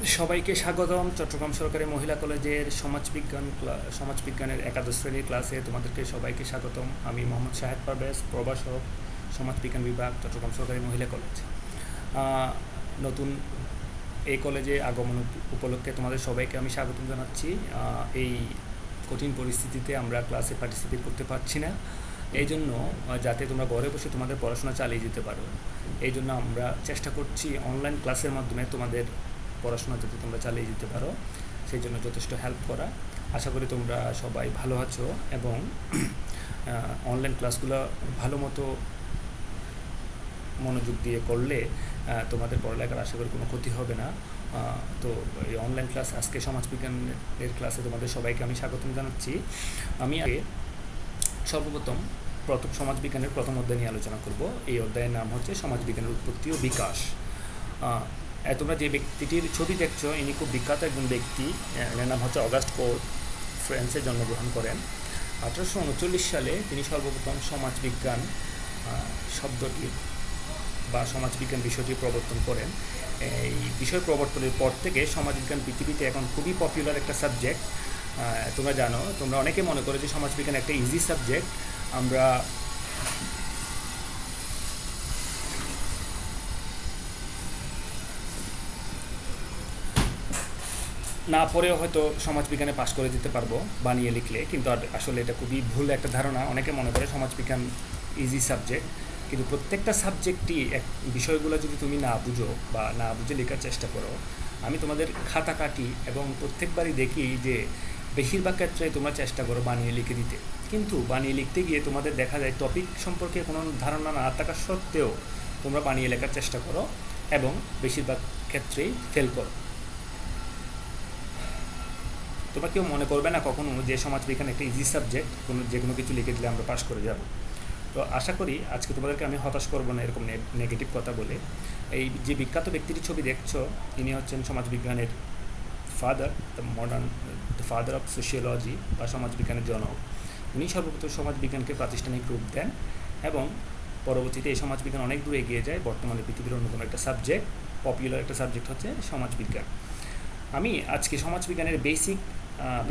সবাইকে স্বাগতম চট্টগ্রাম সরকারি মহিলা কলেজের সমাজবিজ্ঞানের একাদশ শ্রেণীর ক্লাসে তোমাদেরকে সবাইকে স্বাগতম। আমি মোহাম্মদ শাহেদ পারভেজ, প্রভাষক, সমাজবিজ্ঞান বিভাগ, চট্টগ্রাম সরকারি মহিলা কলেজ। নতুন এই কলেজে আগমন উপলক্ষে তোমাদের সবাইকে আমি স্বাগতম জানাচ্ছি। এই কঠিন পরিস্থিতিতে আমরা ক্লাসে পার্টিসিপেট করতে পারছি না, এই জন্য যাতে তোমরা ঘরে বসে তোমাদের পড়াশোনা চালিয়ে যেতে পারো, এই জন্য আমরা চেষ্টা করছি অনলাইন ক্লাসের মাধ্যমে তোমাদের পড়াশোনা যাতে তোমরা চালিয়ে যেতে পারো, সেই জন্য যথেষ্ট হেল্প করা। আশা করি তোমরা সবাই ভালো আছো এবং অনলাইন ক্লাসগুলো ভালো মতো মনোযোগ দিয়ে করলে তোমাদের পড়ালেখার আশা করি কোনো ক্ষতি হবে না। তো এই অনলাইন ক্লাস আজকে সমাজবিজ্ঞানের ক্লাসে তোমাদের সবাইকে আমি স্বাগতম জানাচ্ছি। আমি আগে সর্বপ্রথম সমাজবিজ্ঞানের প্রথম অধ্যায় নিয়ে আলোচনা করব। এই অধ্যায়ের নাম হচ্ছে সমাজবিজ্ঞানের উৎপত্তি ও বিকাশ। তোমরা যে ব্যক্তিটির ছবি দেখছো, ইনি খুব বিখ্যাত একজন ব্যক্তি। এর নাম হচ্ছে অগাস্ট কোর্ট, ফ্রান্সে জন্মগ্রহণ করেন। 1839 সালে তিনি সর্বপ্রথম সমাজবিজ্ঞান শব্দটির বা সমাজবিজ্ঞান বিষয়টি প্রবর্তন করেন। এই বিষয় প্রবর্তনের পর থেকে সমাজবিজ্ঞান পৃথিবীতে এখন খুবই পপুলার একটা সাবজেক্ট। তোমরা জানো, তোমরা অনেকে মনে করো যে সমাজবিজ্ঞান একটা ইজি সাবজেক্ট, আমরা না পড়েও হয়তো সমাজবিজ্ঞানে পাশ করে দিতে পারবো বানিয়ে লিখলে, কিন্তু আসলে এটা খুবই ভুল একটা ধারণা। অনেকে মনে করে সমাজবিজ্ঞান ইজি সাবজেক্ট, কিন্তু প্রত্যেকটা সাবজেক্টই বিষয়গুলো যদি তুমি না বুঝো বা না বুঝে লেখার চেষ্টা করো, আমি তোমাদের খাতা কাটি এবং প্রত্যেকবারই দেখি যে বেশিরভাগ ক্ষেত্রে তোমরা চেষ্টা করো বানিয়ে লিখে দিতে, কিন্তু বানিয়ে লিখতে গিয়ে তোমাদের দেখা যায় টপিক সম্পর্কে কোনো ধারণা না থাকা সত্ত্বেও তোমরা বানিয়ে লেখার চেষ্টা করো এবং বেশিরভাগ ক্ষেত্রেই ফেল করো। তোমরা কেউ মনে করবে না কখনো যে সমাজবিজ্ঞান একটা ইজি সাবজেক্ট, যে কোনো কিছু লিখে দিলে আমরা পাশ করে যাব। তো আশা করি আজকে তোমাদেরকে আমি হতাশ করবো না এরকম নেগেটিভ কথা বলে। এই যে বিখ্যাত ব্যক্তিটির ছবি দেখছো, ইনি হচ্ছেন সমাজবিজ্ঞানের দ্য ফাদার অফ সোশিওলজি বা সমাজবিজ্ঞানের জনক। উনি সর্বপ্রথম সমাজবিজ্ঞানকে প্রাতিষ্ঠানিক রূপ দেন এবং পরবর্তীতে এই সমাজবিজ্ঞান অনেক দূর এগিয়ে যায়। বর্তমানে পৃথিবীর অন্যতম একটা সাবজেক্ট, পপুলার একটা সাবজেক্ট হচ্ছে সমাজবিজ্ঞান। আমি আজকে সমাজবিজ্ঞানের বেসিক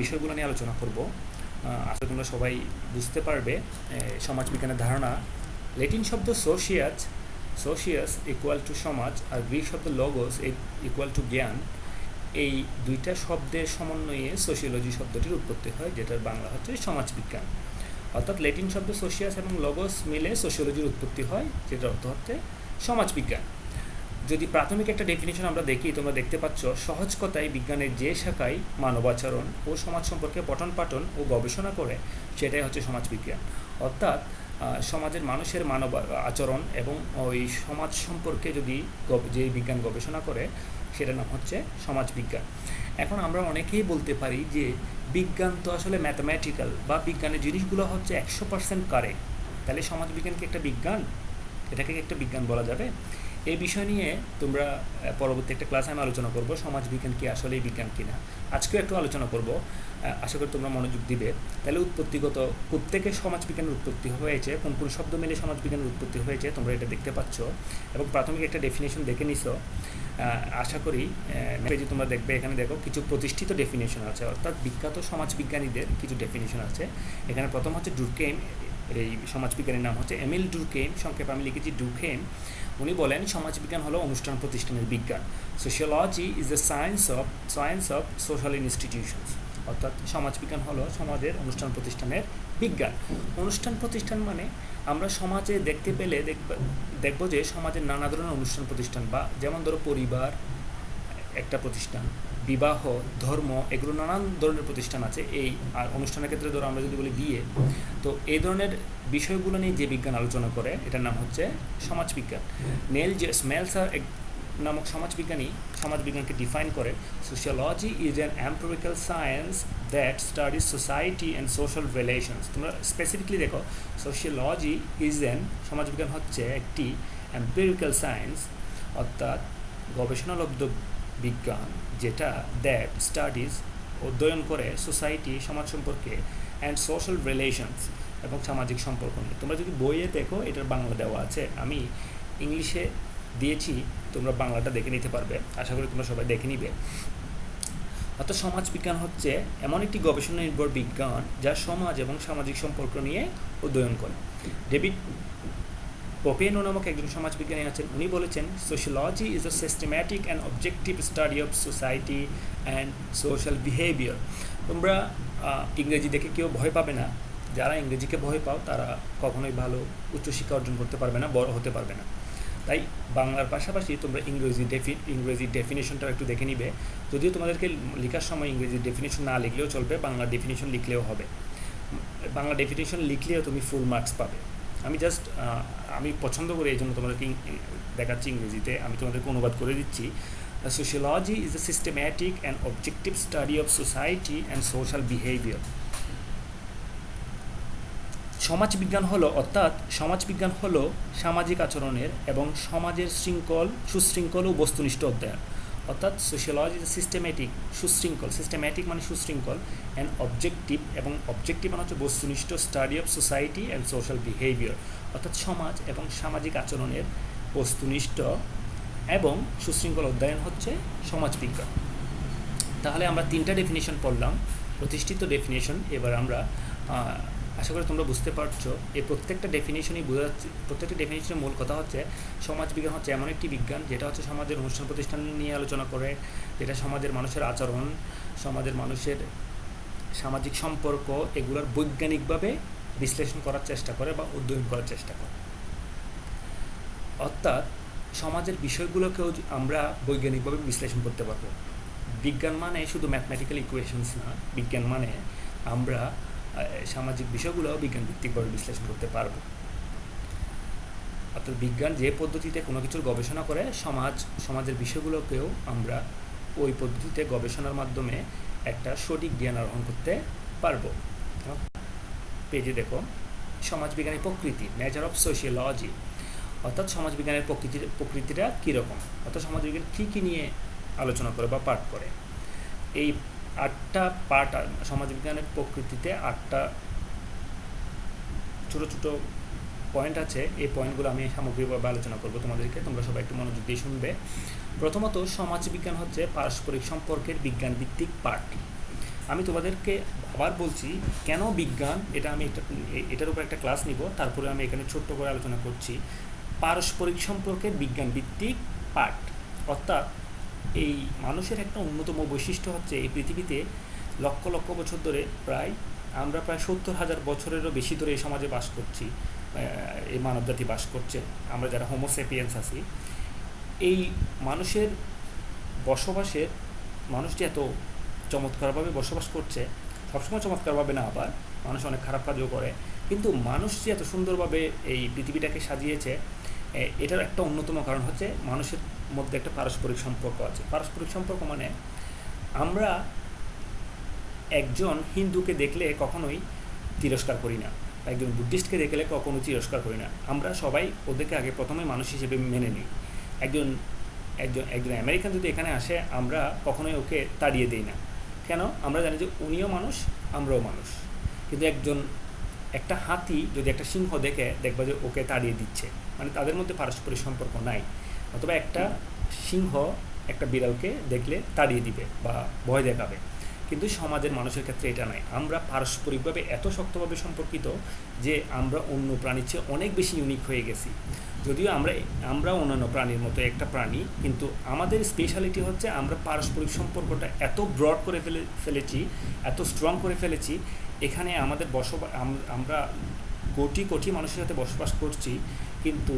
বিষয়গুলো নিয়ে আলোচনা করব। আসলে তোমরা সবাই বুঝতে পারবে সমাজবিজ্ঞানের ধারণা। ল্যাটিন শব্দ সোশিয়াস ইকুয়াল টু সমাজ, আর গ্রিক শব্দ লগোস ইকুয়াল টু জ্ঞান। এই দুইটা শব্দের সমন্বয়ে সোশিওলজি শব্দটির উৎপত্তি হয়, যেটার বাংলা হচ্ছে সমাজবিজ্ঞান। অর্থাৎ ল্যাটিন শব্দ সোশিয়াস এবং লগোস মিলে সোশিওলজির উৎপত্তি হয়, যেটার অর্থ হচ্ছে সমাজবিজ্ঞান। যদি প্রাথমিক একটা ডেফিনেশন আমরা দেখি, তোমরা দেখতে পাচ্ছ সহজ কথায় বিজ্ঞানের যে শাখায় মানবাচরণ ও সমাজ সম্পর্কে পঠন পাঠন ও গবেষণা করে সেটাই হচ্ছে সমাজবিজ্ঞান। অর্থাৎ সমাজের মানুষের মানব আচরণ এবং ওই সমাজ সম্পর্কে যদি যে বিজ্ঞান গবেষণা করে সেটার নাম হচ্ছে সমাজবিজ্ঞান। এখন আমরা অনেকেই বলতে পারি যে বিজ্ঞান তো আসলে ম্যাথমেটিক্যাল, বা বিজ্ঞানের জিনিসগুলো হচ্ছে 100% কারেক্ট, তাহলে সমাজবিজ্ঞান কি একটা বিজ্ঞান? এটাকে একটা বিজ্ঞান বলা যাবে? এই বিষয় নিয়ে তোমরা পরবর্তী একটা ক্লাসে আমি আলোচনা করব, সমাজবিজ্ঞান কি আসলেই বিজ্ঞান কিনা। আজকেও একটু আলোচনা করব, আশা করি তোমরা মনোযোগ দিবে। তাহলে উৎপত্তিগত প্রত্যেকে সমাজবিজ্ঞানের উৎপত্তি হয়েছে, কোন কোন শব্দ মিলে সমাজবিজ্ঞানের উৎপত্তি হয়েছে তোমরা এটা দেখতে পাচ্ছ এবং প্রাথমিক একটা ডেফিনেশন দেখে নিছো। আশা করি পেজে তোমরা দেখবে, এখানে দেখো কিছু প্রতিষ্ঠিত ডেফিনেশন আছে, অর্থাৎ বিখ্যাত সমাজবিজ্ঞানীদের কিছু ডেফিনেশন আছে। এখানে প্রথম হচ্ছে ডুরকেইম। এই সমাজবিজ্ঞানীর নাম হচ্ছে এমিল ডুরকেইম, সংক্ষেপে আমি লিখেছি ডুরকেইম। উনি বলেন সমাজবিজ্ঞান হলো অনুষ্ঠান প্রতিষ্ঠানের বিজ্ঞান। Sociology is the science of social institutions. অর্থাৎ সমাজবিজ্ঞান হলো সমাজের অনুষ্ঠান প্রতিষ্ঠানের বিজ্ঞান। অনুষ্ঠান প্রতিষ্ঠান মানে আমরা সমাজে দেখতে পেলে দেখব যে সমাজের নানা ধরনের অনুষ্ঠান প্রতিষ্ঠান, বা যেমন ধরো পরিবার একটা প্রতিষ্ঠান, বিবাহ, ধর্ম, এগুলো নানান ধরনের প্রতিষ্ঠান আছে। এই আর অনুষ্ঠানের ক্ষেত্রে ধরো আমরা যদি বলি বিয়ে, তো এই ধরনের বিষয়গুলো নিয়ে যে বিজ্ঞান আলোচনা করে এটার নাম হচ্ছে সমাজবিজ্ঞান। নেল জে স্মেলসার নামক সমাজবিজ্ঞানকে ডিফাইন করে, sociology is an empirical science that studies society and social relations. তোমরা স্পেসিফিকলি দেখো, সোশিওলজি সমাজবিজ্ঞান হচ্ছে একটি এমপিরিক্যাল সায়েন্স, অর্থাৎ গবেষণালব্ধ বিজ্ঞান, যেটা দ্যাট স্টাডিজ অধ্যয়ন করে সোসাইটি সমাজ সম্পর্কে অ্যান্ড সোশ্যাল রিলেশনস এবং সামাজিক সম্পর্ক নিয়ে। তোমরা যদি বইয়ে দেখো এটার বাংলা দেওয়া আছে, আমি ইংলিশে দিয়েছি, তোমরা বাংলাটা দেখে নিতে পারবে, আশা করি তোমরা সবাই দেখে নিবে। অর্থাৎ সমাজবিজ্ঞান হচ্ছে এমন একটি গবেষণা নির্ভর বিজ্ঞান যা সমাজ এবং সামাজিক সম্পর্ক নিয়ে অধ্যয়ন করে। ডেভিড পোপেনো নামক একজন সমাজবিজ্ঞানী আছেন, উনি বলেছেন sociology is a systematic and objective study of society and social behaviour. তোমরা ইংরেজি দেখে কেউ ভয় পাবে না, যারা ইংরেজিকে ভয় পাও তারা কখনোই ভালো উচ্চশিক্ষা অর্জন করতে পারবে না, বড় হতে পারবে না। তাই বাংলার পাশাপাশি তোমরা ইংরেজি ডেফিনেশনটাও একটু দেখে নিবে। যদিও তোমাদেরকে লেখার সময় ইংরেজি ডেফিনেশন না লিখলেও চলবে, বাংলা ডেফিনেশন লিখলেও হবে। বাংলা ডেফিনেশন লিখলেও তুমি ফুল মার্কস পাবে। আমি পছন্দ করি, এই জন্য তোমাদেরকে দেখাচ্ছি ইংরেজিতে, আমি তোমাদেরকে অনুবাদ করে দিচ্ছি। Sociology is a systematic and objective study of society and social behaviour. সমাজবিজ্ঞান হলো সামাজিক আচরণের এবং সমাজের সুশৃঙ্খল ও বস্তুনিষ্ঠ অধ্যয়ন। অর্থাৎ সোশিওলজি ইজ সিস্টেম্যাটিক, সিস্টেম্যাটিক মানে সুশৃঙ্খল, অ্যান্ড অবজেক্টিভ মানে হচ্ছে বস্তুনিষ্ঠ, study of society and social behaviour. অর্থাৎ সমাজ এবং সামাজিক আচরণের বস্তুনিষ্ঠ এবং সুশৃঙ্খল অধ্যয়ন হচ্ছে সমাজবিজ্ঞান। তাহলে আমরা 3টা ডেফিনেশন পড়লাম, প্রতিষ্ঠিত ডেফিনেশন। এবার আমরা আশা করি তোমরা বুঝতে পারছো, এই প্রত্যেকটা ডেফিনেশনই বোঝা যাচ্ছে। প্রত্যেকটা ডেফিনেশনের মূল কথা হচ্ছে সমাজবিজ্ঞান হচ্ছে এমন একটি বিজ্ঞান যেটা হচ্ছে সমাজের অনুষ্ঠান প্রতিষ্ঠান নিয়ে আলোচনা করে, যেটা সমাজের মানুষের আচরণ, সমাজের মানুষের সামাজিক সম্পর্ক, এগুলোর বৈজ্ঞানিকভাবে বিশ্লেষণ করার চেষ্টা করে বা অধ্যয়ন করার চেষ্টা করে। অর্থাৎ সমাজের বিষয়গুলোকেও আমরা বৈজ্ঞানিকভাবে বিশ্লেষণ করতে পারবো। বিজ্ঞান মানে শুধু ম্যাথমেটিক্যাল ইকুয়েশনস না, বিজ্ঞান মানে আমরা সামাজিক বিষয়গুলো বিজ্ঞান ভিত্তিকভাবে বিশ্লেষণ করতে পারব। অর্থাৎ বিজ্ঞান যে পদ্ধতিতে কোনো কিছুর গবেষণা করে, সমাজের বিষয়গুলোকেও আমরা ওই পদ্ধতিতে গবেষণার মাধ্যমে একটা সঠিক জ্ঞান আহরণ করতে পারব। পেজে দেখো, সমাজবিজ্ঞানের প্রকৃতি, নেচার অফ সোশিওলজি। অর্থাৎ সমাজবিজ্ঞানের প্রকৃতিটা কীরকম, অর্থাৎ সমাজবিজ্ঞান কী নিয়ে আলোচনা করে বা পাঠ করে। এই 8টা পার্ট, সমাজবিজ্ঞানের প্রকৃতিতে 8টা ছোটো ছোটো পয়েন্ট আছে। এই পয়েন্টগুলো আমি সামগ্রিকভাবে আলোচনা করব তোমাদেরকে, তোমরা সবাই একটু মনোযোগ দিয়ে শুনবে। প্রথমত, সমাজবিজ্ঞান হচ্ছে পারস্পরিক সম্পর্কের বিজ্ঞান ভিত্তিক পাঠ। আমি তোমাদেরকে আবার বলছি কেন বিজ্ঞান, এটার উপর একটা ক্লাস নিব, তারপরে আমি এখানে ছোট্ট করে আলোচনা করছি। পারস্পরিক সম্পর্কের বিজ্ঞান ভিত্তিক পাঠ অর্থাৎ এই মানুষের একটা অন্যতম বৈশিষ্ট্য হচ্ছে এই পৃথিবীতে লক্ষ লক্ষ বছর ধরে আমরা প্রায় 70,000 বছরেরও বেশি ধরে এই সমাজে বাস করছি, এই মানবজাতি বাস করছে, আমরা যারা হোমোসেপিয়েন্স আছি। এই মানুষের মানুষ যে এত চমৎকারভাবে বসবাস করছে, সবসময় চমৎকারভাবে না, আবার মানুষ অনেক খারাপ কাজও করে, কিন্তু মানুষ যে এত সুন্দরভাবে এই পৃথিবীটাকে সাজিয়েছে, এটার একটা অন্যতম কারণ হচ্ছে মানুষের মধ্যে একটা পারস্পরিক সম্পর্ক আছে। পারস্পরিক সম্পর্ক মানে আমরা একজন হিন্দুকে দেখলে কখনোই তিরস্কার করি না, একজন বুদ্ধিস্টকে দেখলে কখনোই তিরস্কার করি না, আমরা সবাই ওদেরকে আগে প্রথমে মানুষ হিসেবে মেনে নিই। একজন আমেরিকান যদি এখানে আসে, আমরা কখনোই ওকে তাড়িয়ে দিই না। কেন? আমরা জানি যে উনিও মানুষ, আমরাও মানুষ। কিন্তু একটা হাতি যদি একটা সিংহ দেখবা যে ওকে তাড়িয়ে দিচ্ছে, মানে তাদের মধ্যে পারস্পরিক সম্পর্ক নাই। অথবা একটা সিংহ একটা বিড়ালকে দেখলে তাড়িয়ে দিবে বা ভয় দেখাবে, কিন্তু সমাজের মানুষের ক্ষেত্রে এটা নাই। আমরা পারস্পরিকভাবে এত শক্তভাবে সম্পর্কিত যে আমরা অন্য প্রাণীর চেয়ে অনেক বেশি ইউনিক হয়ে গেছি। যদিও আমরা অন্যান্য প্রাণীর মতো একটা প্রাণী, কিন্তু আমাদের স্পেশালিটি হচ্ছে আমরা পারস্পরিক সম্পর্কটা এত ব্রড করে ফেলেছি, এত স্ট্রং করে ফেলেছি। এখানে আমাদের আমরা কোটি কোটি মানুষের সাথে বসবাস করছি, কিন্তু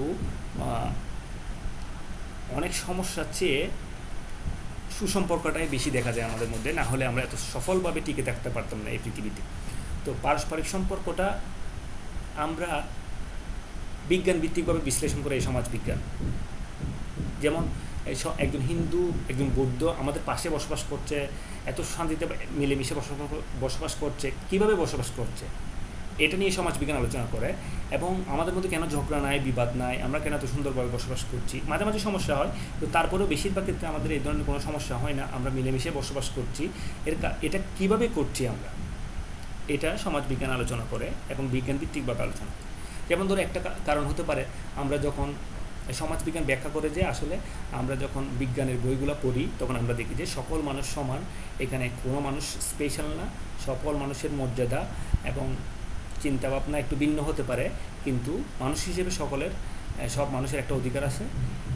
অনেক সমস্যার চেয়ে সুসম্পর্কটাই বেশি দেখা যায় আমাদের মধ্যে, না হলে আমরা এত সফলভাবে টিকে থাকতে পারতাম না এই পৃথিবীতে। তো পারস্পরিক সম্পর্কটা আমরা বিজ্ঞান ভিত্তিকভাবে বিশ্লেষণ করে এই সমাজবিজ্ঞান। যেমন একজন হিন্দু, একজন বৌদ্ধ আমাদের পাশে বসবাস করছে, এত শান্তিতে মিলেমিশে বসবাস করছে, কিভাবে বসবাস করছে, এটা নিয়ে সমাজবিজ্ঞান আলোচনা করে। এবং আমাদের মধ্যে কেন ঝগড়া নাই, বিবাদ নাই, আমরা কেন এত সুন্দরভাবে বসবাস করছি। মাঝে মাঝে সমস্যা হয়, তো তারপরেও বেশিরভাগ ক্ষেত্রে আমাদের এই ধরনের কোনো সমস্যা হয় না, আমরা মিলেমিশে বসবাস করছি। এটা কিভাবে করছি আমরা, এটা সমাজবিজ্ঞান আলোচনা করে এবং বিজ্ঞান ভিত্তিকভাবে আলোচনা করে। যেমন ধরো একটা কারণ হতে পারে, আমরা যখন সমাজবিজ্ঞান ব্যাখ্যা করে যে আসলে আমরা যখন বিজ্ঞানের বইগুলো পড়ি তখন আমরা দেখি যে সকল মানুষ সমান, এখানে কোনো মানুষ স্পেশাল না, সকল মানুষের মর্যাদা এবং চিন্তাভাবনা একটু ভিন্ন হতে পারে, কিন্তু মানুষ হিসেবে সব মানুষের একটা অধিকার আছে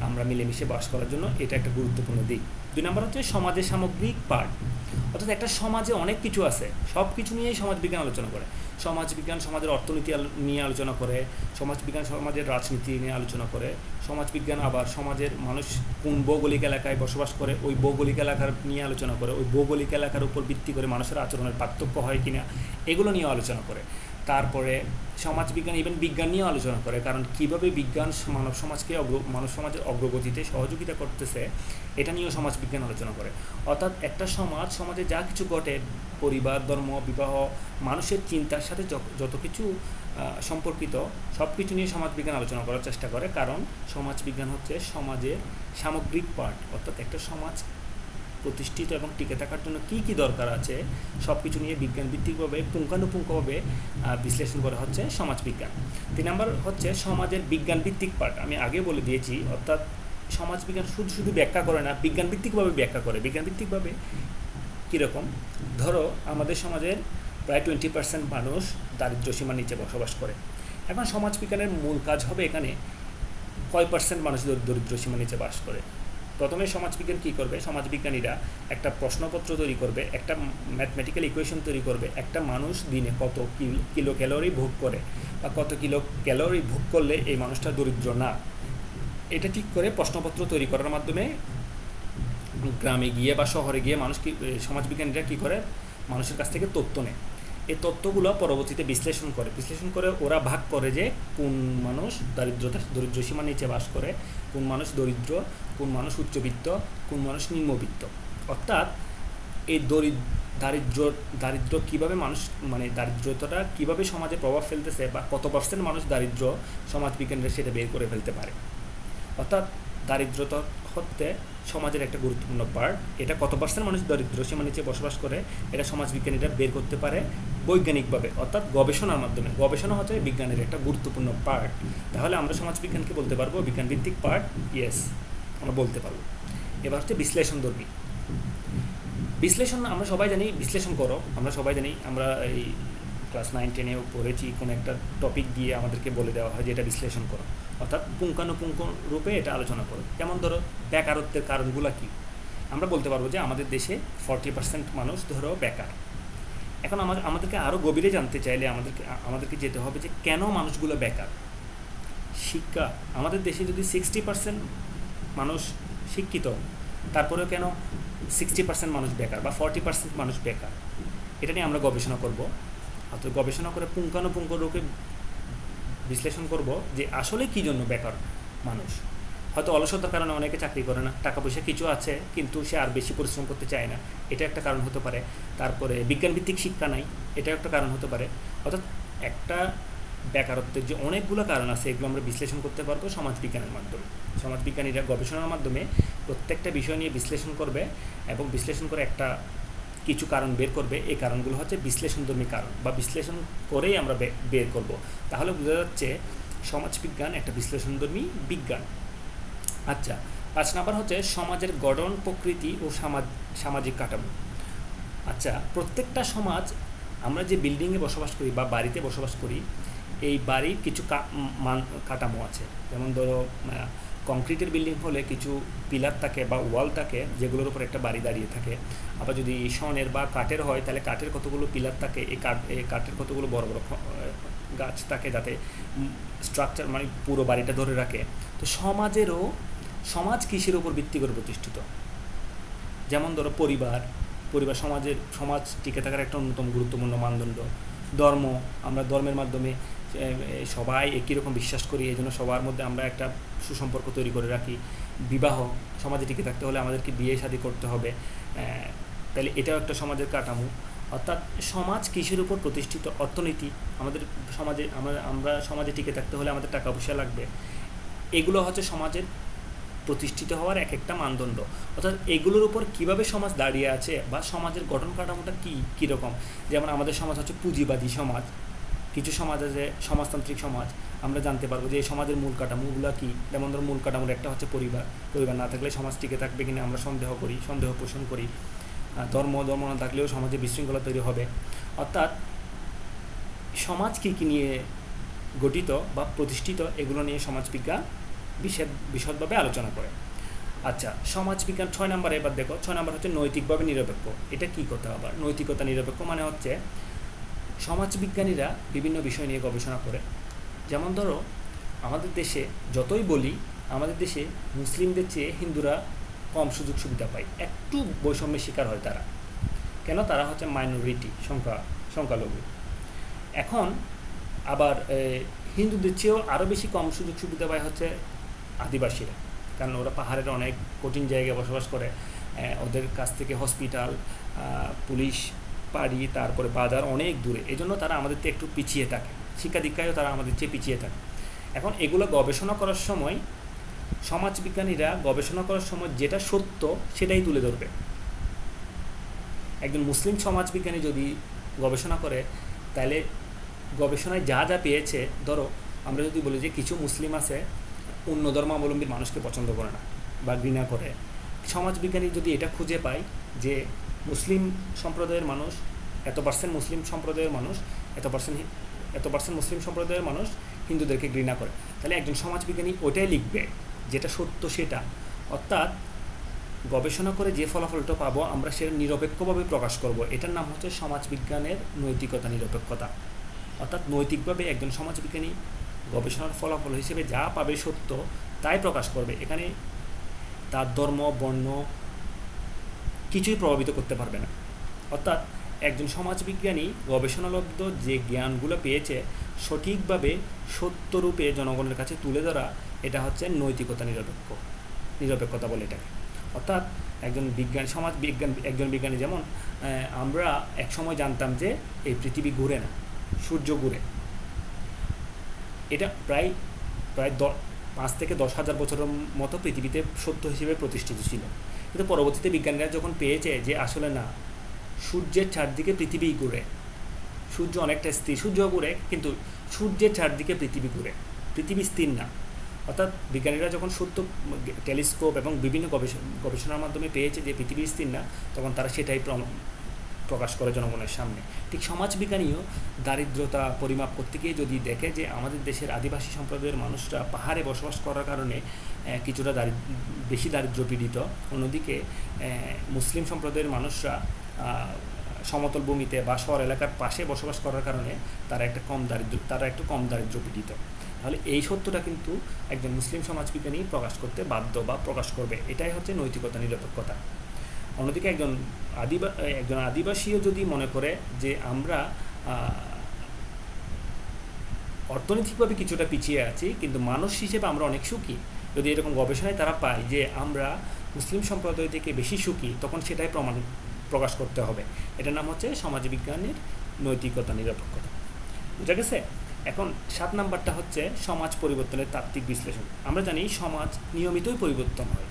আমরা মিলেমিশে বাস করার জন্য। এটা একটা গুরুত্বপূর্ণ দিক। 2 নম্বর হচ্ছে সমাজের সামগ্রিক পার্ট, অর্থাৎ একটা সমাজে অনেক কিছু আছে, সব কিছু নিয়েই সমাজবিজ্ঞান আলোচনা করে। সমাজবিজ্ঞান সমাজের অর্থনীতি নিয়ে আলোচনা করে, সমাজবিজ্ঞান সমাজের রাজনীতি নিয়ে আলোচনা করে, সমাজবিজ্ঞান আবার সমাজের মানুষ কোন ভৌগোলিক এলাকায় বসবাস করে ওই ভৌগোলিক এলাকার নিয়ে আলোচনা করে, ওই ভৌগোলিক এলাকার উপর ভিত্তি করে মানুষের আচরণের পার্থক্য হয় কিনা এগুলো নিয়ে আলোচনা করে। তারপরে সমাজবিজ্ঞান ইভেন বিজ্ঞান নিয়েও আলোচনা করে, কারণ কীভাবে বিজ্ঞান মানব সমাজের অগ্রগতিতে সহযোগিতা করতেছে এটা নিয়েও সমাজবিজ্ঞান আলোচনা করে। অর্থাৎ একটা সমাজে যা কিছু ঘটে, পরিবার, ধর্ম, বিবাহ, মানুষের চিন্তার সাথে যত কিছু সম্পর্কিত সব কিছু নিয়ে সমাজবিজ্ঞান আলোচনা করার চেষ্টা করে, কারণ সমাজবিজ্ঞান হচ্ছে সমাজের সামগ্রিক পার্ট। অর্থাৎ একটা সমাজ প্রতিষ্ঠিত এবং টিকে থাকার জন্য কী কী দরকার আছে সব কিছু নিয়ে বিজ্ঞানভিত্তিকভাবে পুঙ্খানুপুঙ্খভাবে বিশ্লেষণ করা হচ্ছে সমাজবিজ্ঞান। 3 নম্বর হচ্ছে সমাজের বিজ্ঞানভিত্তিক পার্ট। আমি আগে বলে দিয়েছি, অর্থাৎ সমাজবিজ্ঞান শুধু ব্যাখ্যা করে না, বিজ্ঞানভিত্তিকভাবে ব্যাখ্যা করে। বিজ্ঞানভিত্তিকভাবে কীরকম? ধরো আমাদের সমাজের প্রায় 20% মানুষ দারিদ্র্যসীমার নিচে বসবাস করে। এখন সমাজবিজ্ঞানের মূল কাজ হবে এখানে কয় পার্সেন্ট মানুষ দরিদ্রসীমার নিচে বাস করে। প্রথমে সমাজবিজ্ঞান কী করবে? সমাজবিজ্ঞানীরা একটা প্রশ্নপত্র তৈরি করবে, একটা ম্যাথমেটিক্যাল ইকুয়েশন তৈরি করবে, একটা মানুষ দিনে কত কিলো ক্যালোরি ভোগ করে বা কত কিলো ক্যালোরি ভোগ করলে এই মানুষটা দরিদ্র না, এটা ঠিক করে প্রশ্নপত্র তৈরি করার মাধ্যমে গ্রামে গিয়ে বা শহরে গিয়ে সমাজবিজ্ঞানীরা কী করে? মানুষের কাছ থেকে তথ্য নেয়। এই তথ্যগুলো পরবর্তীতে বিশ্লেষণ করে ওরা ভাগ করে যে কোন মানুষ দরিদ্রসীমার নিচে বাস করে, কোন মানুষ দরিদ্র, কোন মানুষ উচ্চবিত্ত, কোন মানুষ নিম্নবিত্ত। অর্থাৎ এই দারিদ্র কীভাবে দারিদ্রতাটা কীভাবে সমাজে প্রভাব ফেলতেছে বা কত পার্সেন্ট মানুষ দারিদ্র, সমাজবিজ্ঞানীরা সেটা বের করে ফেলতে পারে। অর্থাৎ দারিদ্রতা হচ্ছে সমাজের একটা গুরুত্বপূর্ণ পার্ট। এটা কত পার্সেন্ট মানুষ দরিদ্রসীমার নিচে বসবাস করে এটা সমাজবিজ্ঞানীরা বের করতে পারে বৈজ্ঞানিকভাবে, অর্থাৎ গবেষণার মাধ্যমে। গবেষণা হচ্ছে বিজ্ঞানের একটা গুরুত্বপূর্ণ পার্ট। তাহলে আমরা সমাজবিজ্ঞানকে বলতে পারবো বিজ্ঞানভিত্তিক পার্ট, ইয়েস আমরা বলতে পারবো। এবার হচ্ছে বিশ্লেষণধর্মী। বিশ্লেষণ আমরা সবাই জানি, বিশ্লেষণ করো, আমরা সবাই জানি, আমরা এই ক্লাস 9-10-এও পড়েছি, কোনো একটা টপিক দিয়ে আমাদেরকে বলে দেওয়া হয় যে এটা বিশ্লেষণ করো, অর্থাৎ পুঙ্খানুপুঙ্খ রূপে এটা আলোচনা করো। যেমন ধরো বেকারত্বের কারণগুলো কী? আমরা বলতে পারবো যে আমাদের দেশে 40% মানুষ ধরো বেকার। এখন আমাদেরকে আরও গভীরে জানতে চাইলে আমাদেরকে যেতে হবে যে কেন মানুষগুলো বেকার। শিক্ষা, আমাদের দেশে যদি 60% মানুষ শিক্ষিত, তারপরেও কেন 60% মানুষ বেকার বা 40% মানুষ বেকার? এটা নিয়ে আমরা গবেষণা করব। অর্থাৎ গবেষণা করে পুঙ্খানুপুঙ্খ রূপে বিশ্লেষণ করব যে আসলে কী জন্য বেকার মানুষ। হয়তো অলসতার কারণে অনেকে চাকরি করে না, টাকা পয়সা কিছু আছে কিন্তু সে আর বেশি পরিশ্রম করতে চায় না, এটা একটা কারণ হতে পারে। তারপরে বিজ্ঞানভিত্তিক শিক্ষা নাই, এটা একটা কারণ হতে পারে। অর্থাৎ একটা বেকারত্বের যে অনেকগুলো কারণ আছে এগুলো আমরা বিশ্লেষণ করতে পারবো সমাজবিজ্ঞানের মাধ্যমে। সমাজবিজ্ঞানীরা গবেষণার মাধ্যমে প্রত্যেকটা বিষয় নিয়ে বিশ্লেষণ করবে এবং বিশ্লেষণ করে একটা কিছু কারণ বের করবে। এই কারণগুলো হচ্ছে বিশ্লেষণধর্মী কারণ বা বিশ্লেষণ করেই আমরা বের করব। তাহলে বোঝা যাচ্ছে সমাজবিজ্ঞান একটা বিশ্লেষণধর্মী বিজ্ঞান। আচ্ছা, 5 নম্বর হচ্ছে সমাজের গঠন, প্রকৃতি ও সামাজিক কাঠামো। আচ্ছা, প্রত্যেকটা সমাজ, আমরা যে বিল্ডিংয়ে বসবাস করি বা বাড়িতে বসবাস করি, এই বাড়ির কিছু কাঠামো আছে। যেমন ধরো কংক্রিটের বিল্ডিং হলে কিছু পিলার থাকে বা ওয়াল থাকে যেগুলোর উপর একটা বাড়ি দাঁড়িয়ে থাকে। আবার যদি শনের বা কাঠের হয় তাহলে কাঠের কতগুলো পিলার থাকে, এই কাঠের কতগুলো বড় বড় গাছ থাকে যাতে স্ট্রাকচার পুরো বাড়িটা ধরে রাখে। তো সমাজ কিসের উপর ভিত্তি করে প্রতিষ্ঠিত? যেমন ধরো পরিবার সমাজ টিকে থাকার একটা অন্যতম গুরুত্বপূর্ণ মানদণ্ড। ধর্ম, আমরা ধর্মের মাধ্যমে সবাই একই রকম বিশ্বাস করি, এই জন্য সবার মধ্যে আমরা একটা সুসম্পর্ক তৈরি করে রাখি। বিবাহ, সমাজে টিকে থাকতে হলে আমাদেরকে বিয়ে শাদী করতে হবে, তাহলে এটাও একটা সমাজের কাঠামো। অর্থাৎ সমাজ কিসের উপর প্রতিষ্ঠিত? অর্থনীতি, আমাদের সমাজে আমরা সমাজে টিকে থাকতে হলে আমাদের টাকা পয়সা লাগবে। এগুলো হচ্ছে সমাজের প্রতিষ্ঠিত হওয়ার এক একটা মানদণ্ড। অর্থাৎ এগুলোর উপর কীভাবে সমাজ দাঁড়িয়ে আছে বা সমাজের গঠন কাঠামোটা কীরকম। যেমন আমাদের সমাজ হচ্ছে পুঁজিবাদী সমাজ, কিছু সমাজ আছে সমাজতান্ত্রিক সমাজ, আমরা জানতে পারবো যে এই সমাজের মূল কাঠামোগুলো কী। যেমন ধরো মূল কাঠামোর একটা হচ্ছে পরিবার, পরিবার না থাকলে সমাজ টিকে থাকবে কিনা আমরা সন্দেহ পোষণ করি। ধর্ম না থাকলেও সমাজে বিশৃঙ্খলা তৈরি হবে। অর্থাৎ সমাজ কী কী নিয়ে গঠিত বা প্রতিষ্ঠিত এগুলো নিয়ে সমাজবিজ্ঞান বিশদভাবে আলোচনা করে। আচ্ছা, সমাজবিজ্ঞান 6 নম্বরে এবার দেখো, 6 নম্বর হচ্ছে নৈতিকভাবে নিরপেক্ষ। এটা কী কথা আবার? নৈতিকতা নিরপেক্ষ মানে হচ্ছে সমাজবিজ্ঞানীরা বিভিন্ন বিষয় নিয়ে গবেষণা করে। যেমন ধরো আমাদের দেশে যতই বলি, আমাদের দেশে মুসলিমদের চেয়ে হিন্দুরা কম সুযোগ সুবিধা পায়, একটু বৈষম্যের শিকার হয় তারা। কেন? তারা হচ্ছে মাইনরিটি, সংখ্যালঘু। এখন আবার হিন্দুদের চেয়েও আরও বেশি কম সুযোগ সুবিধা পায় হচ্ছে আদিবাসীরা, কারণ ওরা পাহাড়ের অনেক কঠিন জায়গায় বসবাস করে। ওদের কাছ থেকে হসপিটাল, পুলিশ পাড়ি, তারপরে বাজার অনেক দূরে, এই জন্য তারা আমাদের থেকে একটু পিছিয়ে থাকে। শিক্ষা দীক্ষায়ও তারা আমাদের চেয়ে পিছিয়ে থাকে। এখন এগুলো গবেষণা করার সময় সমাজবিজ্ঞানীরা গবেষণা করার সময় যেটা সত্য সেটাই তুলে ধরবে। একজন মুসলিম সমাজবিজ্ঞানী যদি গবেষণা করে, তাহলে গবেষণায় যা যা পেয়েছে, ধরো আমরা যদি বলি যে কিছু মুসলিম আছে অন্য ধর্মাবলম্বী মানুষকে পছন্দ করে না বা ঘৃণা করে, সমাজবিজ্ঞানী যদি এটা খুঁজে পায় যে মুসলিম সম্প্রদায়ের মানুষ % মুসলিম সম্প্রদায়ের মানুষ এত% মুসলিম সম্প্রদায়ের মানুষ হিন্দুদেরকে ঘৃণা করে, তাহলে একজন সমাজবিজ্ঞানী ওটাই লিখবে যেটা সত্য সেটা। অর্থাৎ গবেষণা করে যে ফলাফলটা পাবো আমরা সেটা নিরপেক্ষভাবে প্রকাশ করব। এটার নাম হচ্ছে সমাজবিজ্ঞানের নৈতিকতা, নিরপেক্ষতা। অর্থাৎ নৈতিকভাবে একজন সমাজবিজ্ঞানী গবেষণার ফলাফল হিসেবে যা পাবে সত্য তাই প্রকাশ করবে। এখানে তার ধর্ম, বর্ণ কিছুই প্রভাবিত করতে পারবে না। অর্থাৎ একজন সমাজবিজ্ঞানী গবেষণালব্ধ যে জ্ঞানগুলো পেয়েছে সঠিকভাবে সত্যরূপে জনগণের কাছে তুলে ধরা, এটা হচ্ছে নৈতিকতা, নিরপেক্ষতা বলে এটাকে। অর্থাৎ একজন বিজ্ঞানী যেমন আমরা একসময় জানতাম যে এই পৃথিবী ঘুরে না, সূর্য ঘুরে। এটা প্রায় 5 থেকে 10 হাজার বছরের মতো পৃথিবীতে সত্য হিসেবে প্রতিষ্ঠিত ছিল। কিন্তু পরবর্তীতে বিজ্ঞানীরা যখন পেয়েছে যে আসলে না, সূর্যের চারদিকে পৃথিবী ঘুরে, সূর্য অনেকটা স্থির, সূর্য ঘুরে কিন্তু সূর্যের চারদিকে পৃথিবী ঘুরে, পৃথিবী স্থির না। অর্থাৎ বিজ্ঞানীরা যখন সত্য টেলিস্কোপ এবং বিভিন্ন গবেষণার মাধ্যমে পেয়েছে যে পৃথিবী স্থির না, তখন তারা সেটাই প্রকাশ করে জনগণের সামনে। ঠিক সমাজবিজ্ঞানীও দারিদ্রতা পরিমাপ করতে গিয়ে যদি দেখে যে আমাদের দেশের আদিবাসী সম্প্রদায়ের মানুষরা পাহাড়ে বসবাস করার কারণে কিছুটা বেশি দারিদ্র পীড়িত, অন্যদিকে মুসলিম সম্প্রদায়ের মানুষরা সমতল ভূমিতে বা শহর এলাকার পাশে বসবাস করার কারণে তারা একটু কম দারিদ্র পীড়িত। তাহলে এই সত্যটা কিন্তু একজন মুসলিম সমাজবিজ্ঞানী প্রকাশ করতে বাধ্য বা প্রকাশ করবে। এটাই হচ্ছে নৈতিকতা, নিরপেক্ষতা। অন্যদিকে একজন আদিবাসীও যদি মনে করে যে আমরা অর্থনৈতিকভাবে কিছুটা পিছিয়ে আছি কিন্তু মানুষ হিসেবে আমরা অনেক সুখী, যদি এরকম গবেষণায় তারা পায় যে আমরা মুসলিম সম্প্রদায় থেকে বেশি সুখী, তখন সেটাই প্রকাশ করতে হবে। এটার নাম হচ্ছে সমাজবিজ্ঞানের নৈতিকতা, নিরপেক্ষতা। বুঝা গেছে? এখন 7 নাম্বারটা হচ্ছে সমাজ পরিবর্তনের তাত্ত্বিক বিশ্লেষণ। আমরা জানি সমাজ নিয়মিতই পরিবর্তন হয়।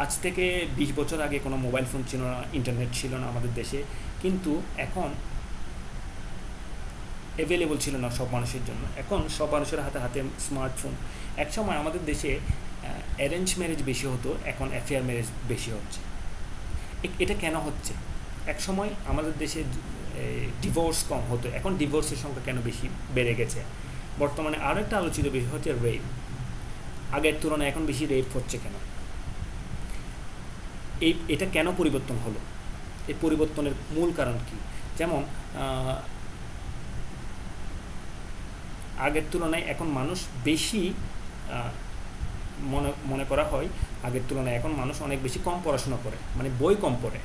আজ থেকে 20 বছর আগে কোনো মোবাইল ফোন ছিল না, ইন্টারনেট ছিল না আমাদের দেশে, কিন্তু এখন অ্যাভেলেবল ছিল না সব মানুষের জন্য। এখন সব মানুষের হাতে হাতে স্মার্টফোন। এক সময় আমাদের দেশে অ্যারেঞ্জ ম্যারেজ বেশি হতো, এখন অ্যাফেয়ার ম্যারেজ বেশি হচ্ছে। এটা কেন হচ্ছে? এক সময় আমাদের দেশে ডিভোর্স কম হতো, এখন ডিভোর্সের সংখ্যা কেন বেশি বেড়ে গেছে? বর্তমানে আরও একটা আলোচিত বিষয় হচ্ছে রেপ। আগের তুলনায় এখন বেশি রেপ হচ্ছে কেন? এটা কেন পরিবর্তন হলো? এই পরিবর্তনের মূল কারণ কি? যেমন আগের তুলনায় এখন মানুষ বেশি মনে করা হয়, আগের তুলনায় এখন মানুষ অনেক বেশি কম পড়াশোনা করে, মানে বই কম পড়ে।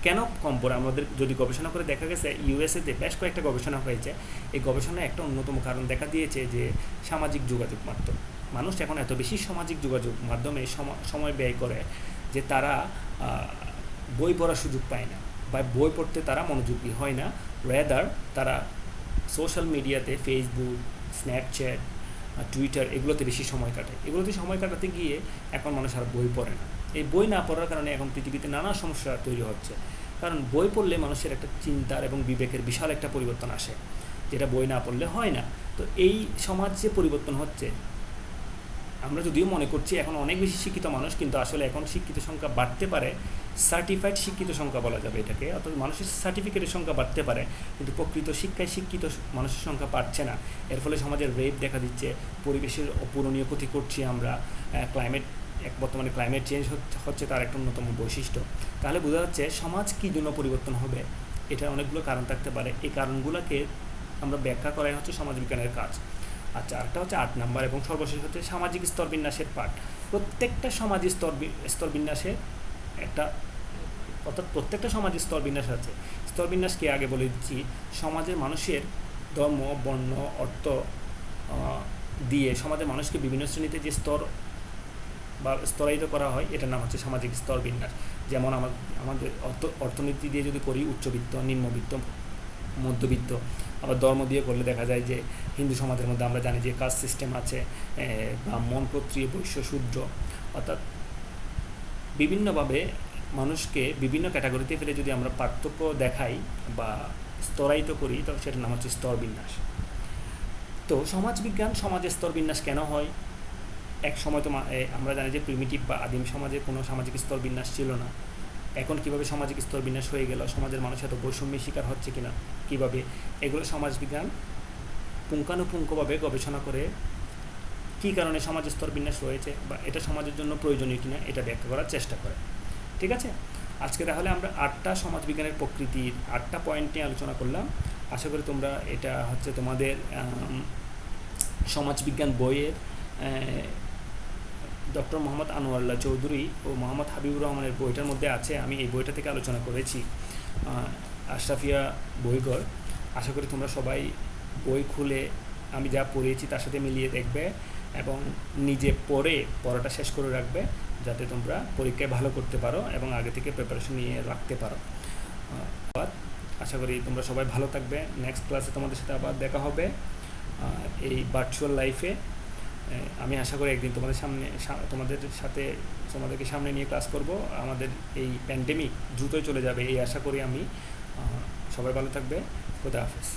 কেন কম পড়ে? আমাদের যদি গবেষণা করে দেখা গেছে, ইউএসএতে বেশ কয়েকটা গবেষণা হয়েছে। এই গবেষণায় একটা অন্যতম কারণ দেখা দিয়েছে যে সামাজিক যোগাযোগ মাধ্যম। মানুষ এখন এত বেশি সামাজিক যোগাযোগ মাধ্যমে সময় ব্যয় করে যে তারা বই পড়ার সুযোগ পায় না বা বই পড়তে তারা মনোযোগী হয় না। রেদার তারা সোশ্যাল মিডিয়াতে ফেসবুক, স্ন্যাপচ্যাট, টুইটার এগুলোতে বেশি সময় কাটায়। এগুলোতে সময় কাটাতে গিয়ে এখন মানুষ আর বই পড়ে না। এই বই না পড়ার কারণে এখন পৃথিবীতে নানা সমস্যা তৈরি হচ্ছে। কারণ বই পড়লে মানুষের একটা চিন্তার এবং বিবেকের বিশাল একটা পরিবর্তন আসে। যেটা বই না পড়লে হয় না। তো এই সমাজ যে পরিবর্তন হচ্ছে, আমরা যদিও মনে করছি এখন অনেক বেশি শিক্ষিত মানুষ, কিন্তু আসলে এখন শিক্ষিত সংখ্যা বাড়তে পারে, সার্টিফাইড শিক্ষিত সংখ্যা বলা যাবে এটাকে, অর্থাৎ মানুষের সার্টিফিকেটের সংখ্যা বাড়তে পারে, কিন্তু প্রকৃত শিক্ষায় শিক্ষিত মানুষের সংখ্যা বাড়ছে না। এর ফলে সমাজের রেপ দেখা দিচ্ছে, পরিবেশের অপূরণীয় ক্ষতি করছি আমরা, বর্তমানে ক্লাইমেট চেঞ্জ হচ্ছে তার একটা অন্যতম বৈশিষ্ট্য। তাহলে বোঝা যাচ্ছে সমাজ কী জন্য পরিবর্তন হবে, এটার অনেকগুলো কারণ থাকতে পারে। এই কারণগুলোকে আমরা ব্যাখ্যা করাই হচ্ছে সমাজবিজ্ঞানের কাজ। আচ্ছা, আরেকটা হচ্ছে 8 নাম্বার এবং সর্বশেষ হচ্ছে সামাজিক স্তরবিন্যাসের পাঠ। প্রত্যেকটা সমাজের স্তরবিন্যাসের একটা, অর্থাৎ প্রত্যেকটা সমাজের স্তরবিন্যাস আছে। স্তরবিন্যাসকে আগে বলে দিচ্ছি, সমাজের মানুষের ধর্ম, বর্ণ, অর্থ দিয়ে সমাজের মানুষকে বিভিন্ন শ্রেণীতে যে স্তর বা স্তরায়িত করা হয়, এটার নাম হচ্ছে সামাজিক স্তরবিন্যাস। যেমন আমাদের অর্থনীতি দিয়ে যদি করি, উচ্চবিত্ত, নিম্নবিত্ত, মধ্যবিত্ত। আবার ধর্ম দিয়ে করলে দেখা যায় যে হিন্দু সমাজের মধ্যে আমরা জানি যে কাস্ট সিস্টেম আছে, ব্রাহ্মণ, ক্ষত্রিয়, বৈশ্য, শূদ্র, অর্থাৎ বিভিন্নভাবে মানুষকে বিভিন্ন ক্যাটাগরিতে ফেলে যদি আমরা পার্থক্য দেখাই বা স্তরায়িত করি, তো সেটার নাম হচ্ছে স্তরবিন্যাস। তো সমাজবিজ্ঞান সমাজের স্তরবিন্যাস কেন হয়? এক সময় তো আমরা জানি যে প্রিমিটিভ বা আদিম সমাজে কোনো সামাজিক স্তরবিন্যাস ছিল না। এখন কিভাবে সামাজিক স্তরবিন্যাস হয়ে গেল, সমাজের মানুষ এত বৈষম্যের শিকার হচ্ছে কিনা, কিভাবে, এগুলো সমাজবিজ্ঞান পুঙ্খানুপুঙ্খভাবে গবেষণা করে কী কারণে সমাজের স্তরবিন্যাস রয়েছে বা এটা সমাজের জন্য প্রয়োজনীয় কিনা, এটা ব্যাখ্যা করার চেষ্টা করে। ঠিক আছে, আজকে তাহলে আমরা 8টা সমাজবিজ্ঞানের প্রকৃতির 8টা পয়েন্ট নিয়ে আলোচনা করলাম। আশা করি তোমরা এটা হচ্ছে তোমাদের সমাজবিজ্ঞান বইয়ের ডক্টর মোহাম্মদ আনোয়ারুল্লাহ চৌধুরী ও মোহাম্মদ হাবিবুর রহমানের বইটার মধ্যে আছে। আমি এই বইটা থেকে আলোচনা করেছি, আশরাফিয়া বইঘর। আশা করি তোমরা সবাই বই খুলে আমি যা পড়িয়েছি তার সাথে মিলিয়ে দেখবে এবং নিজে পড়াটা শেষ করে রাখবে, যাতে তোমরা পরীক্ষায় ভালো করতে পারো এবং আগে থেকে প্রিপারেশন নিয়ে রাখতে পারো। আশা করি তোমরা সবাই ভালো থাকবে। নেক্সট ক্লাসে তোমাদের সাথে আবার দেখা হবে এই ভার্চুয়াল লাইফে। আমি আশা করি একদিন তোমাদেরকে সামনে নিয়ে ক্লাস করব। আমাদের এই প্যান্ডেমিক দ্রুতই চলে যাবে এই আশা করি আমি। সবাই ভালো থাকবে। খোদা হাফেজ।